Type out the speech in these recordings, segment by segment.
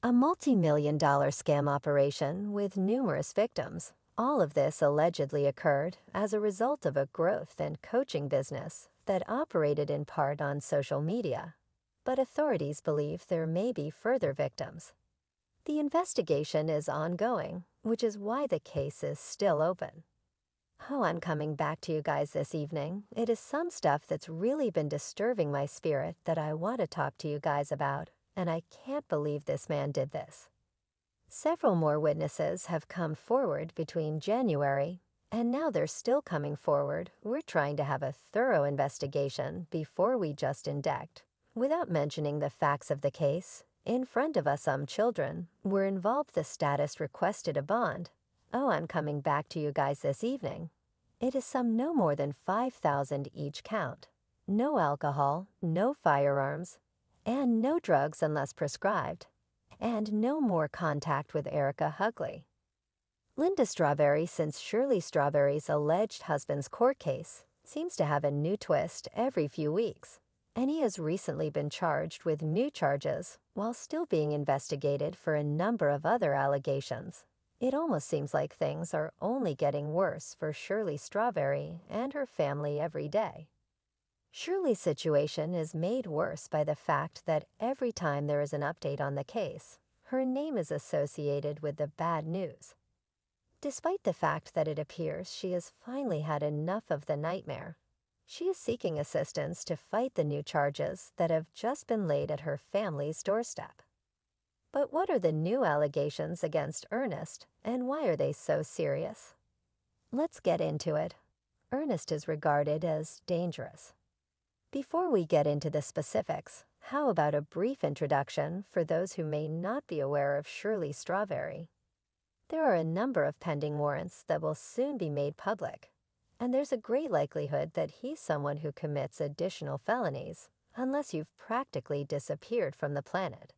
A multi-million-dollar scam operation with numerous victims. All of this allegedly occurred as a result of a growth and coaching business that operated in part on social media. But authorities believe there may be further victims. The investigation is ongoing, which is why the case is still open. Oh, I'm coming back to you guys this evening. It is some stuff that's really been disturbing my spirit that I want to talk to you guys about, and I can't believe this man did this. Several more witnesses have come forward between January, and now they're still coming forward. We're trying to have a thorough investigation before we just indict. Without mentioning the facts of the case, in front of us some children were involved. The status requested a bond. Oh, I'm coming back to you guys this evening. It is some no more than $5,000 each count. No alcohol, no firearms, and no drugs unless prescribed. And no more contact with Erica Hugley. Linda Strawberry, since Shirley Strawberry's alleged husband's court case, seems to have a new twist every few weeks, and he has recently been charged with new charges while still being investigated for a number of other allegations. It almost seems like things are only getting worse for Shirley Strawberry and her family every day. Shirley's situation is made worse by the fact that every time there is an update on the case, her name is associated with the bad news. Despite the fact that it appears she has finally had enough of the nightmare, she is seeking assistance to fight the new charges that have just been laid at her family's doorstep. But what are the new allegations against Ernest, and why are they so serious? Let's get into it. Ernest is regarded as dangerous. Before we get into the specifics, how about a brief introduction for those who may not be aware of Shirley Strawberry? There are a number of pending warrants that will soon be made public, and there's a great likelihood that he's someone who commits additional felonies, unless you've practically disappeared from the planet.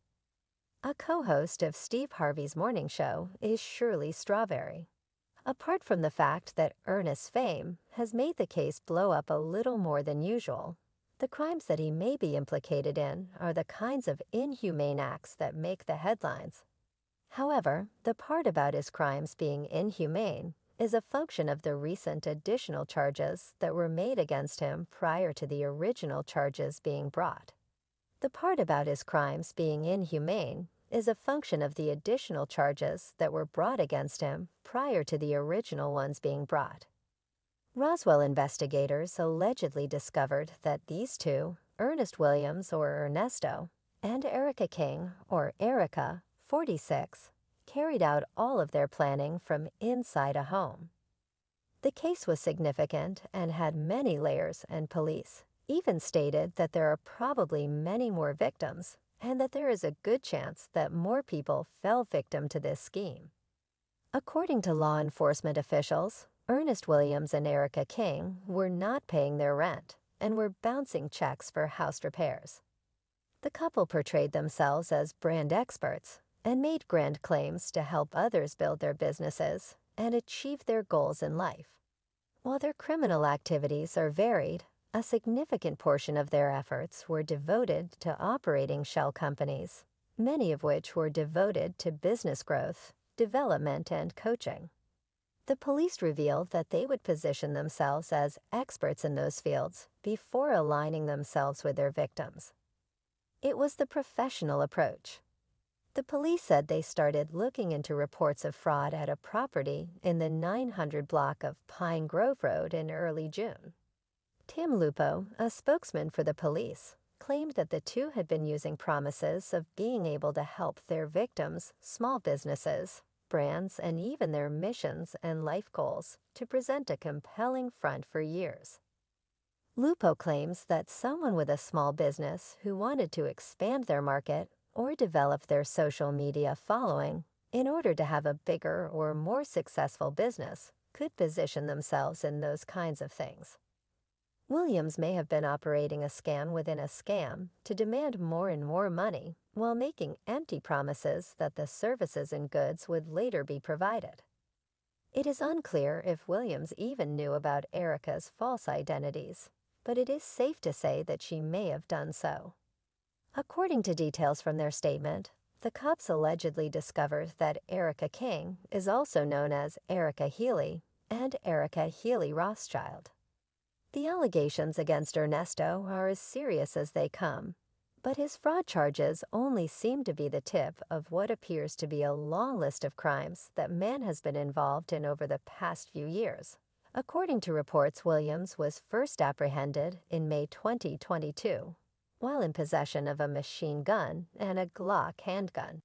A co-host of Steve Harvey's morning show is Shirley Strawberry. Apart from the fact that Ernest's fame has made the case blow up a little more than usual, the crimes that he may be implicated in are the kinds of inhumane acts that make the headlines. However, the part about his crimes being inhumane is a function of the recent additional charges that were made against him prior to the original charges being brought. The part about his crimes being inhumane is a function of the additional charges that were brought against him prior to the original ones being brought. Roswell investigators allegedly discovered that these two, Ernest Williams or Ernesto, and Erica King or Erica, 46, carried out all of their planning from inside a home. The case was significant and had many layers, and police even stated that there are probably many more victims and that there is a good chance that more people fell victim to this scheme. According to law enforcement officials, Ernest Williams and Erica King were not paying their rent and were bouncing checks for house repairs. The couple portrayed themselves as brand experts and made grand claims to help others build their businesses and achieve their goals in life. While their criminal activities are varied, a significant portion of their efforts were devoted to operating shell companies, many of which were devoted to business growth, development, and coaching. The police revealed that they would position themselves as experts in those fields before aligning themselves with their victims. It was the professional approach. The police said they started looking into reports of fraud at a property in the 900 block of Pine Grove Road in early June. Tim Lupo, a spokesman for the police, claimed that the two had been using promises of being able to help their victims, small businesses, brands, and even their missions and life goals to present a compelling front for years. Lupo claims that someone with a small business who wanted to expand their market or develop their social media following in order to have a bigger or more successful business could position themselves in those kinds of things. Williams may have been operating a scam within a scam to demand more and more money while making empty promises that the services and goods would later be provided. It is unclear if Williams even knew about Erica's false identities, but it is safe to say that she may have done so. According to details from their statement, the cops allegedly discovered that Erica King is also known as Erica Healy and Erica Healy Rothschild. The allegations against Ernesto are as serious as they come, but his fraud charges only seem to be the tip of what appears to be a long list of crimes that man has been involved in over the past few years. According to reports, Williams was first apprehended in May 2022, while in possession of a machine gun and a Glock handgun.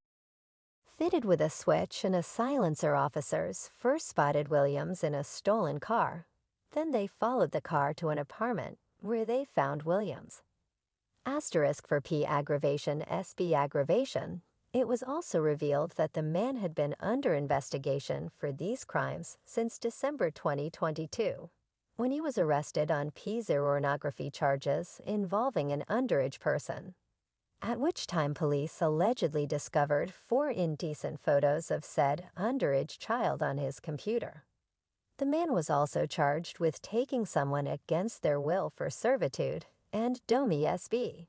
Fitted with a switch and a silencer, officers first spotted Williams in a stolen car. Then they followed the car to an apartment where they found Williams. Asterisk for P aggravation, SB aggravation. It was also revealed that the man had been under investigation for these crimes since December 2022, when he was arrested on pornography charges involving an underage person, at which time police allegedly discovered 4 indecent photos of said underage child on his computer. The man was also charged with taking someone against their will for servitude and DOMI SB.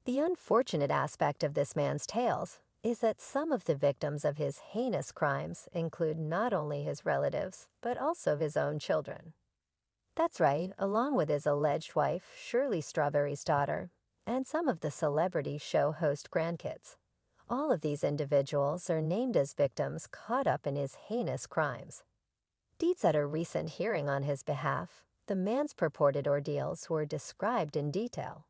The unfortunate aspect of this man's tales is that some of the victims of his heinous crimes include not only his relatives, but also his own children. That's right, along with his alleged wife, Shirley Strawberry's daughter, and some of the celebrity show host grandkids. All of these individuals are named as victims caught up in his heinous crimes. Deeds at a recent hearing on his behalf, the man's purported ordeals were described in detail.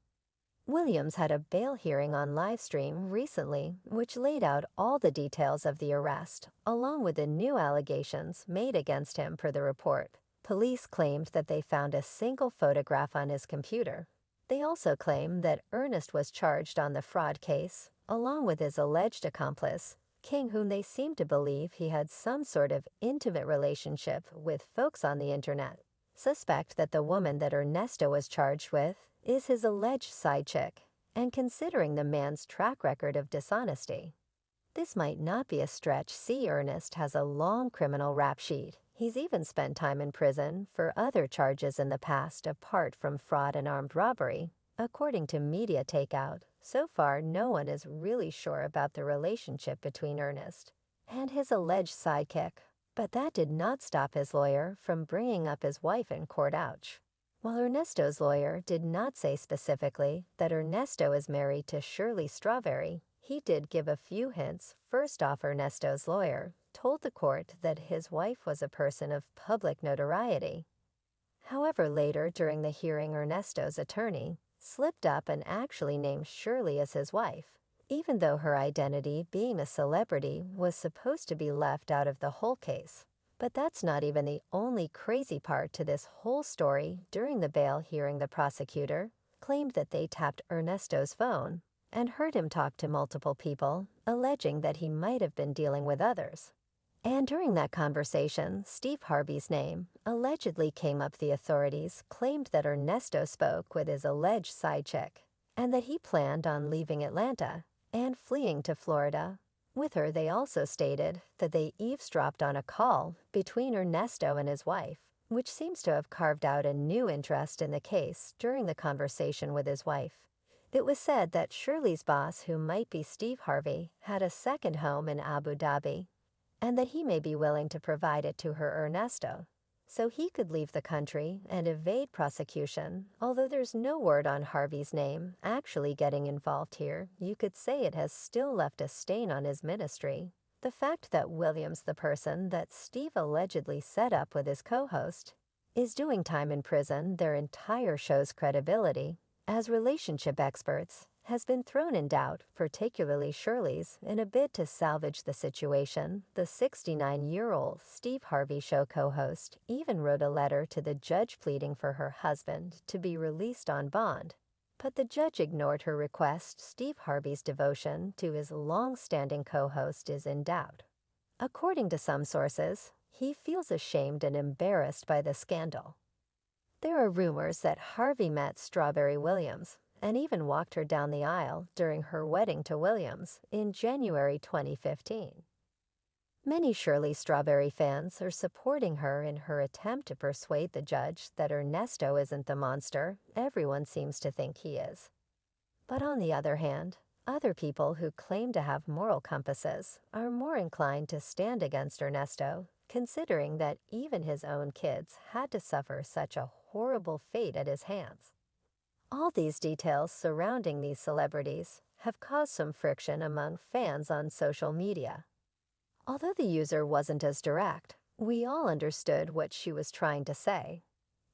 Williams had a bail hearing on livestream recently, which laid out all the details of the arrest, along with the new allegations made against him per the report. Police claimed that they found a single photograph on his computer. They also claim that Ernest was charged on the fraud case, along with his alleged accomplice, King, whom they seem to believe he had some sort of intimate relationship with folks on the internet. Suspect that the woman that Ernesto was charged with is his alleged side chick, and considering the man's track record of dishonesty, this might not be a stretch. See, Ernest has a long criminal rap sheet. He's even spent time in prison for other charges in the past apart from fraud and armed robbery. According to Media Takeout, so far no one is really sure about the relationship between Ernest and his alleged sidekick, but that did not stop his lawyer from bringing up his wife in court. Ouch. While Ernesto's lawyer did not say specifically that Ernesto is married to Shirley Strawberry, he did give a few hints. First off, Ernesto's lawyer told the court that his wife was a person of public notoriety. However, later during the hearing, Ernesto's attorney slipped up and actually named Shirley as his wife, even though her identity, being a celebrity, was supposed to be left out of the whole case. But that's not even the only crazy part to this whole story. During the bail hearing, the prosecutor claimed that they tapped Ernesto's phone and heard him talk to multiple people, alleging that he might have been dealing with others. And during that conversation, Steve Harvey's name allegedly came up. The authorities claimed that Ernesto spoke with his alleged side chick, and that he planned on leaving Atlanta and fleeing to Florida. With her, they also stated that they eavesdropped on a call between Ernesto and his wife, which seems to have carved out a new interest in the case during the conversation with his wife. It was said that Shirley's boss, who might be Steve Harvey, had a second home in Abu Dhabi, and that he may be willing to provide it to her Ernesto, so he could leave the country and evade prosecution. Although there's no word on Harvey's name actually getting involved here, you could say it has still left a stain on his ministry. The fact that Williams, the person that Steve allegedly set up with his co-host, is doing time in prison, their entire show's credibility as relationship experts has been thrown in doubt, particularly Shirley's. In a bid to salvage the situation, the 69-year-old Steve Harvey show co-host even wrote a letter to the judge pleading for her husband to be released on bond, but the judge ignored her request. Steve Harvey's devotion to his long-standing co-host is in doubt. According to some sources, he feels ashamed and embarrassed by the scandal. There are rumors that Harvey met Strawberry Williams and even walked her down the aisle during her wedding to Williams in January 2015. Many Shirley Strawberry fans are supporting her in her attempt to persuade the judge that Ernesto isn't the monster everyone seems to think he is. But on the other hand, Other people who claim to have moral compasses are more inclined to stand against Ernesto, considering that even his own kids had to suffer such a horrible fate at his hands. All these details surrounding these celebrities have caused some friction among fans on social media. Although the user wasn't as direct, we all understood what she was trying to say.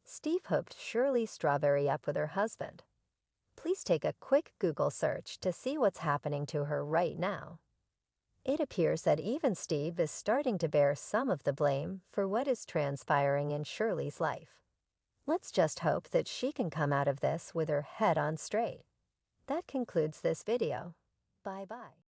Steve hooked Shirley Strawberry up with her husband. Please take a quick Google search to see what's happening to her right now. It appears that even Steve is starting to bear some of the blame for what is transpiring in Shirley's life. Let's just hope that she can come out of this with her head on straight. That concludes this video. Bye-bye.